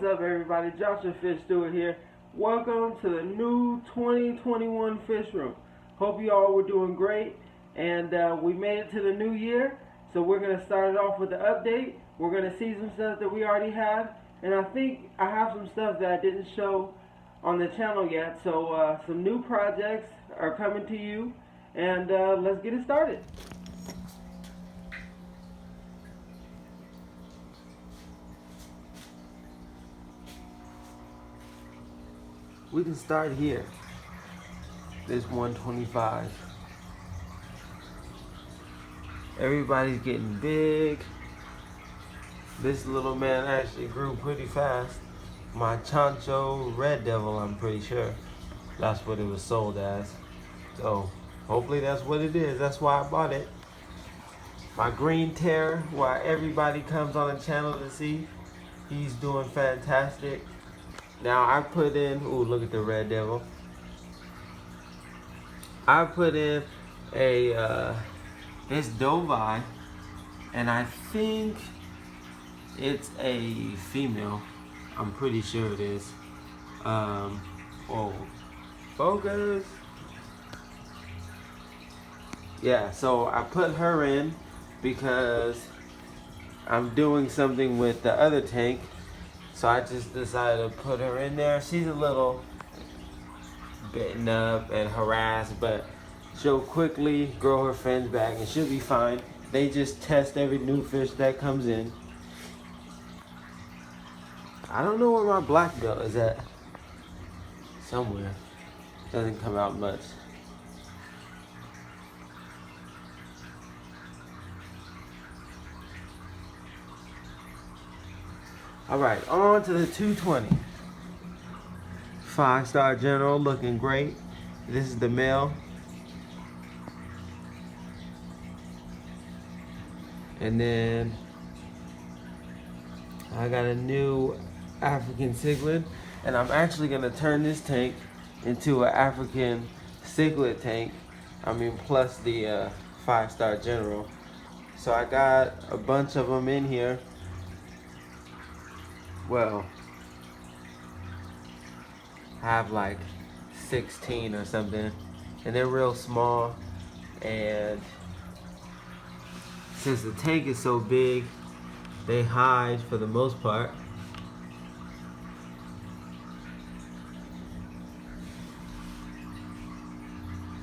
up, everybody? Joshua Fish Stewart here. Welcome to the new 2021 Fish Room. Hope you all were doing great, and we made it to the new year, so we're going to start it off with an update. We're going to see some stuff that we already have, and I think I have some stuff that I didn't show on the channel yet, so some new projects are coming to you, and let's get it started. We can start here. This 125. Everybody's getting big. This little man actually grew pretty fast. My Chancho Red Devil, I'm pretty sure. That's what it was sold as. So hopefully that's what it is. That's why I bought it. My Green Terror, why everybody comes on the channel to see. He's doing fantastic. Now I put in, ooh, look at the Red Devil. I put in a, this Dovi, and I think it's a female. I'm pretty sure it is. Oh, focus. Yeah, so I put her in because I'm doing something with the other tank. So I just decided to put her in there. She's a little bitten up and harassed, but she'll quickly grow her fins back and she'll be fine. They just test every new fish that comes in. I don't know where my black belt is at. Somewhere. Doesn't come out much. Alright, on to the 220. 5-star general, looking great. This is the male. And then I got a new African cichlid, and I'm actually gonna turn this tank into an African cichlid tank. I mean, plus the 5-star general. So I got a bunch of them in here. Well, I have like 16 or something, and they're real small, and since the tank is so big, they hide for the most part.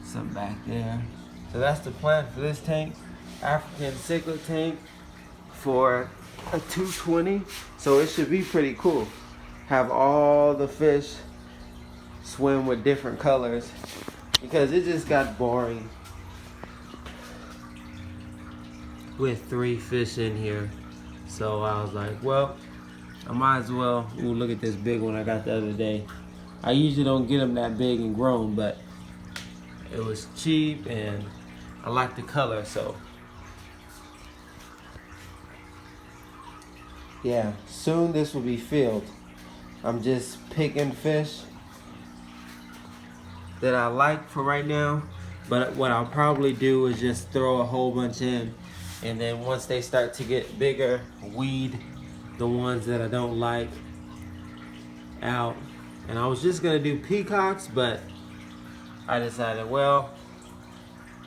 Some back there. So that's the plan for this tank, African cichlid tank for a 220. So it should be pretty cool. Have all the fish swim with different colors, because it just got boring with 3 fish in here. So I was like, well, I might as well. Ooh, look at this big one I got the other day. I usually don't get them that big and grown, but it was cheap and I like the color, so yeah, soon this will be filled. I'm just picking fish that I like for right now, but what I'll probably do is just throw a whole bunch in, and then once they start to get bigger, weed the ones that I don't like out. And I was just gonna do peacocks, but I decided, well,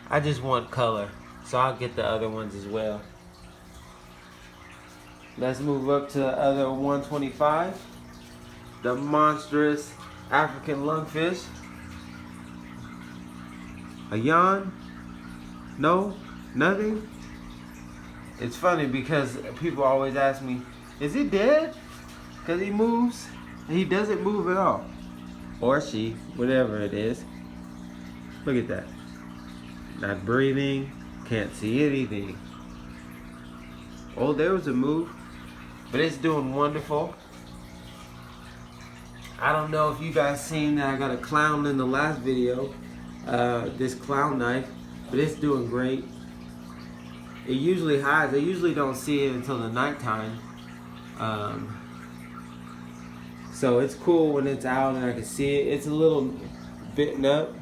I just want color, so I'll get the other ones as well. Let's move up to the other 125, the monstrous African lungfish. A yawn? No? Nothing? It's funny because people always ask me, is he dead? Because he moves. He doesn't move at all. Or she, whatever it is. Look at that. Not breathing, can't see anything. Oh, there was a move, but it's doing wonderful. I don't know if you guys seen that I got a clown in the last video, this clown knife, but it's doing great. It usually hides. I usually don't see it until the nighttime. So it's cool when it's out and I can see it. It's a little bitten up,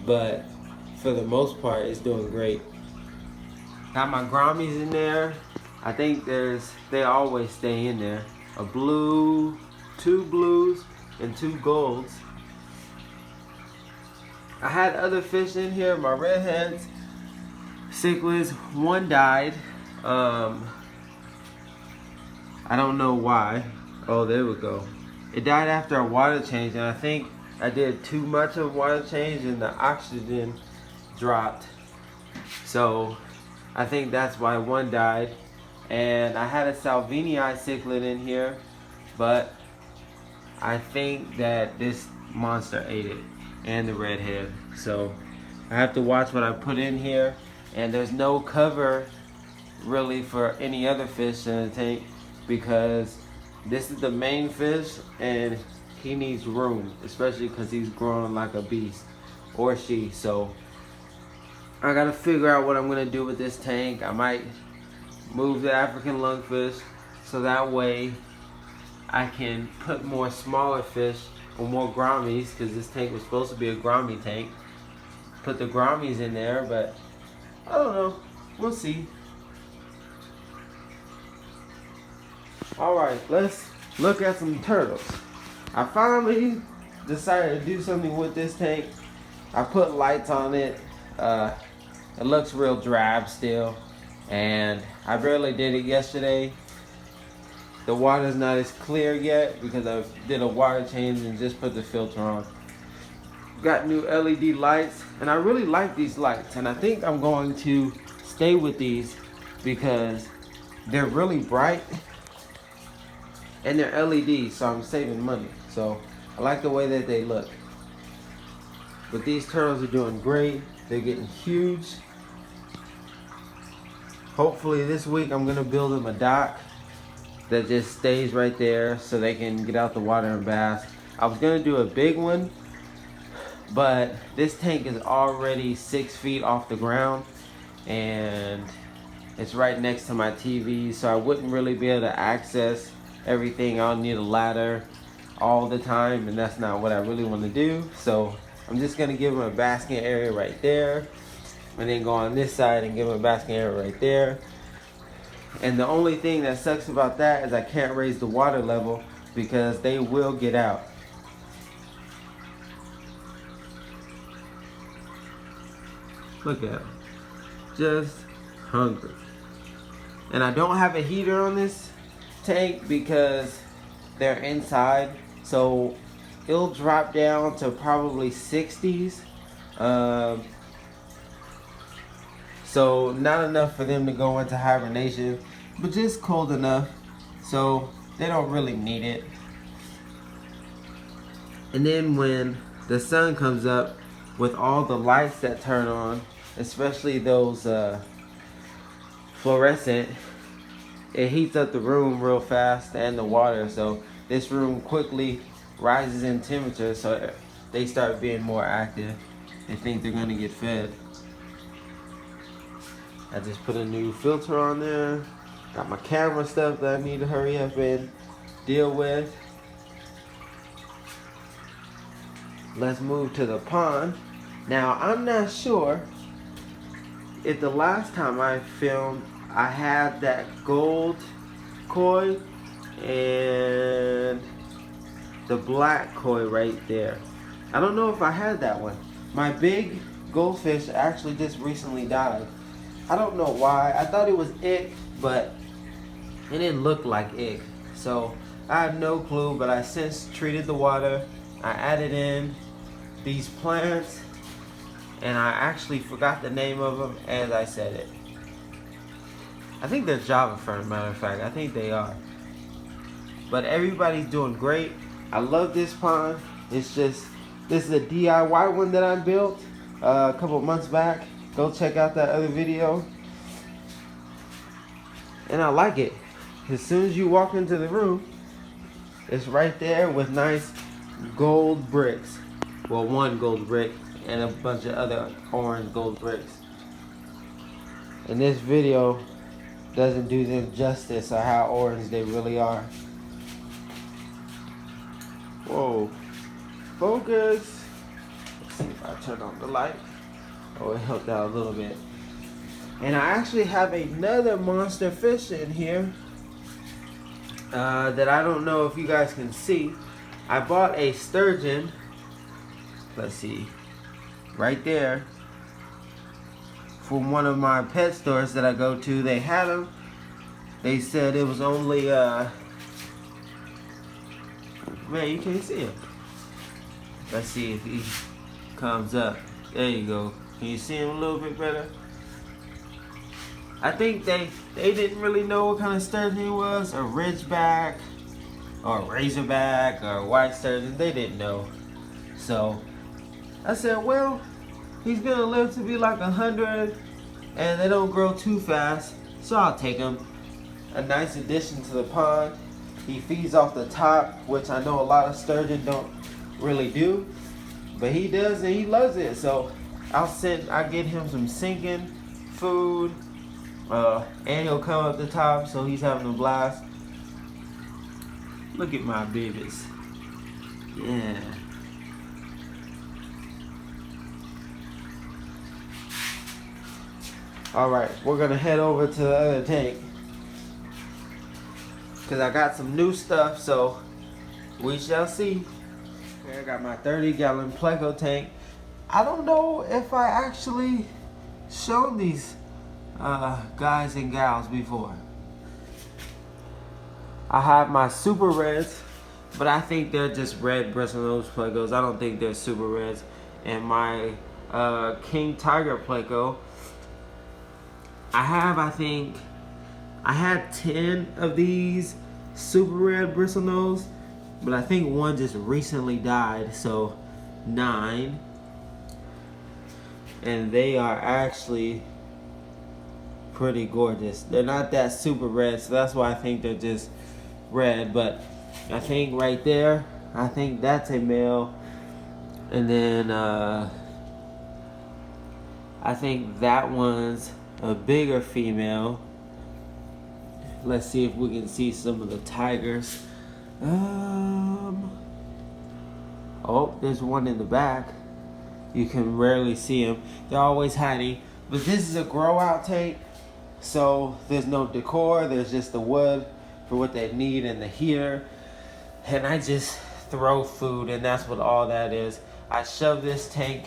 but for the most part, it's doing great. Got my Grommies in there. I think they always stay in there. A blue 2 blues and 2 golds. I had other fish in here, my redheads, cichlids. One died. I don't know why. Oh, there we go. It died after a water change, and I think I did too much of water change and the oxygen dropped. So I think that's why one died. And I had a Salvinii cichlid in here, but I think that this monster ate it, and the redhead. So I have to watch what I put in here, and there's no cover really for any other fish in the tank because this is the main fish and he needs room, especially because he's growing like a beast, or she. So I gotta figure out what I'm gonna do with this tank. I might move the African lungfish so that way I can put more smaller fish or more grammies, because this tank was supposed to be a grammy tank. Put the grammies in there, but I don't know. We'll see. Alright, let's look at some turtles. I finally decided to do something with this tank. I put lights on it. It looks real drab still, and I barely did it yesterday. The water's not as clear yet because I did a water change and just put the filter on. Got new LED lights, and I really like these lights, and I think I'm going to stay with these because they're really bright and they're LED, so I'm saving money. So I like the way that they look. But these turtles are doing great. They're getting huge. Hopefully this week I'm gonna build them a dock that just stays right there so they can get out the water and bask. I was gonna do a big one, but this tank is already 6 feet off the ground and it's right next to my TV, so I wouldn't really be able to access everything. I'll need a ladder all the time, and that's not what I really want to do. So I'm just gonna give them a basking area right there, and then go on this side and give them a basking area right there. And the only thing that sucks about that is I can't raise the water level because they will get out. Look at them, just hungry. And I don't have a heater on this tank because they're inside, so it'll drop down to probably 60s. So not enough for them to go into hibernation, but just cold enough so they don't really need it. And then when the sun comes up with all the lights that turn on, especially those fluorescent, it heats up the room real fast and the water, so this room quickly rises in temperature, so they start being more active. They think they're gonna get fed. I just put a new filter on there. Got my camera stuff that I need to hurry up and deal with. Let's move to the pond. Now, I'm not sure if the last time I filmed, I had that gold koi and the black koi right there. I don't know if I had that one. My big goldfish actually just recently died. I don't know why. I thought it was ick, but it didn't look like ick. So I have no clue, but I since treated the water. I added in these plants, and I actually forgot the name of them as I said it. I think they're Java Fern, matter of fact. I think they are. But everybody's doing great. I love this pond. It's just, this is a DIY one that I built a couple months back. Go check out that other video. And I like it. As soon as you walk into the room, it's right there with nice gold bricks. Well, one gold brick and a bunch of other orange gold bricks. And this video doesn't do them justice or how orange they really are. Whoa. Focus. Let's see if I turn on the light. Oh, it helped out a little bit. And I actually have another monster fish in here. that I don't know if you guys can see. I bought a sturgeon. Let's see, right there, from one of my pet stores that I go to. They had them. They said it was only man, you can't see him. Let's see if he comes up. There you go. Can you see him a little bit better? I think they didn't really know what kind of sturgeon he was, a ridgeback or a razorback or a white sturgeon. They didn't know. So I said, well, he's gonna live to be like 100 and they don't grow too fast, so I'll take him. A nice addition to the pond. He feeds off the top, which I know a lot of sturgeon don't really do, but he does and he loves it. So I get him some sinking food, and he'll come up the top, so he's having a blast. Look at my babies. Yeah. Alright, we're gonna head over to the other tank, because I got some new stuff, so we shall see. Okay, I got my 30-gallon Pleco tank. I don't know if I actually showed these guys and gals before. I have my super reds, but I think they're just red bristlenose Plecos. I don't think they're super reds. And my King Tiger Pleco, I had 10 of these super red bristlenose, but I think one just recently died, so 9. And they are actually pretty gorgeous. They're not that super red, so that's why I think they're just red. But I think right there, I think that's a male. And then I think that one's a bigger female. Let's see if we can see some of the tigers. Oh, there's one in the back. You can rarely see them. They're always hiding. But this is a grow out tank, so there's no decor. There's just the wood for what they need and the heater. And I just throw food, and that's what all that is. I shove this tank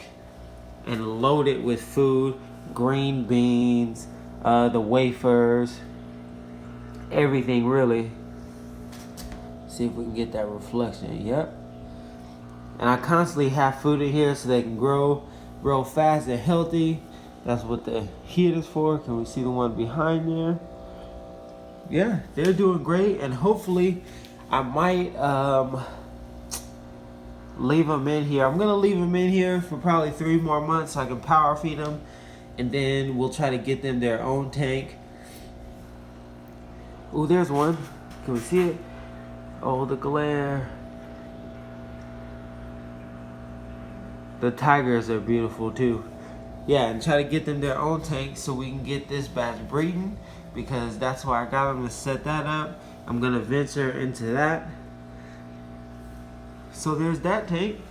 and load it with food, green beans, the wafers, everything really. See if we can get that reflection. Yep. And I constantly have food in here so they can grow fast and healthy. That's what the heater's for. Can we see the one behind there? Yeah, they're doing great, and hopefully I might leave them in here. I'm gonna leave them in here for probably 3 more months so I can power feed them, and then we'll try to get them their own tank. Oh, there's one. Can we see it? Oh, the glare. The tigers are beautiful too. Yeah, and try to get them their own tank so we can get this batch breeding, because that's why I got them to set that up. I'm gonna venture into that. So there's that tank.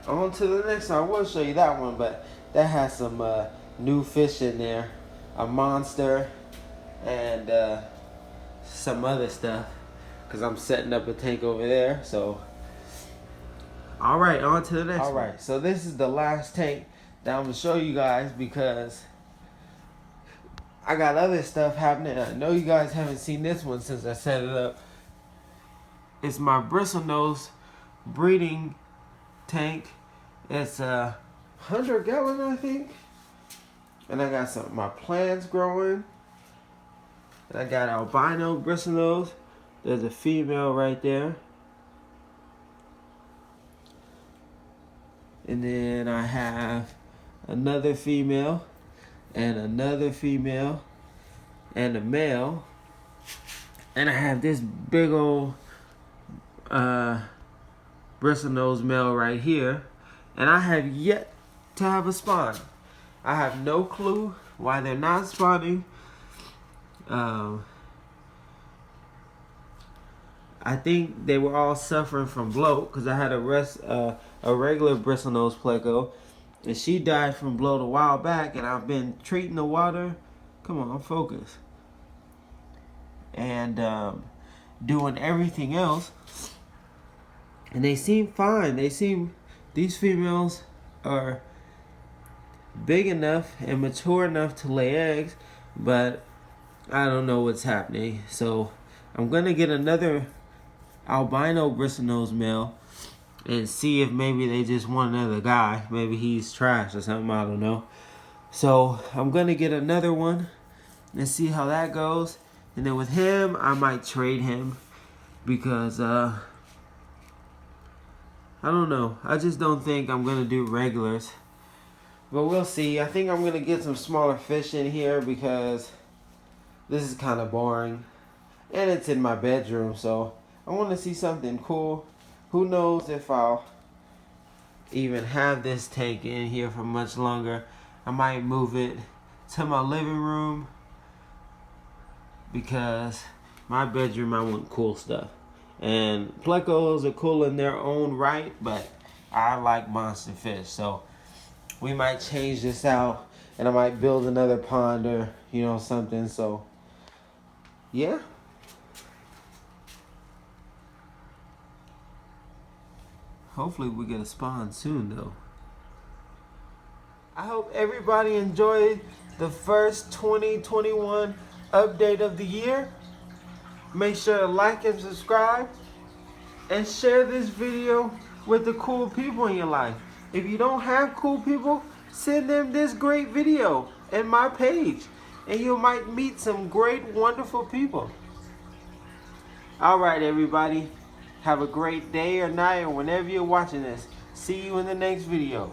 On to the next one. I will show you that one, but that has some new fish in there. A monster and some other stuff, because I'm setting up a tank over there. So alright, on to the next one. Alright, so this is the last tank that I'm going to show you guys, because I got other stuff happening. I know you guys haven't seen this one since I set it up. It's my bristlenose breeding tank. It's a 100-gallon, I think. And I got some of my plants growing. And I got albino bristlenose. There's a female right there. And then I have another female and another female and a male. And I have this big old bristlenose male right here. And I have yet to have a spawn. I have no clue why they're not spawning. I think they were all suffering from bloat, because I had a regular bristlenose Pleco, and she died from bloat a while back, and I've been treating the water. Come on, focus. And doing everything else. And they seem fine. These females are big enough and mature enough to lay eggs, but I don't know what's happening. So I'm gonna get another albino bristlenose male and see if maybe they just want another guy. Maybe he's trash or something, I don't know. So I'm gonna get another one and see how that goes. And then with him, I might trade him because I don't know. I just don't think I'm gonna do regulars. But we'll see. I think I'm gonna get some smaller fish in here because this is kind of boring. And it's in my bedroom, so I want to see something cool. Who knows if I'll even have this tank in here for much longer. I might move it to my living room because my bedroom, I want cool stuff. And plecos are cool in their own right, but I like monster fish. So we might change this out and I might build another pond or, something. So, yeah. Hopefully we get a spawn soon though. I hope everybody enjoyed the first 2021 update of the year. Make sure to like and subscribe and share this video with the cool people in your life. If you don't have cool people, send them this great video and my page and you might meet some great, wonderful people. Alright everybody. Have a great day or night or whenever you're watching this. See you in the next video.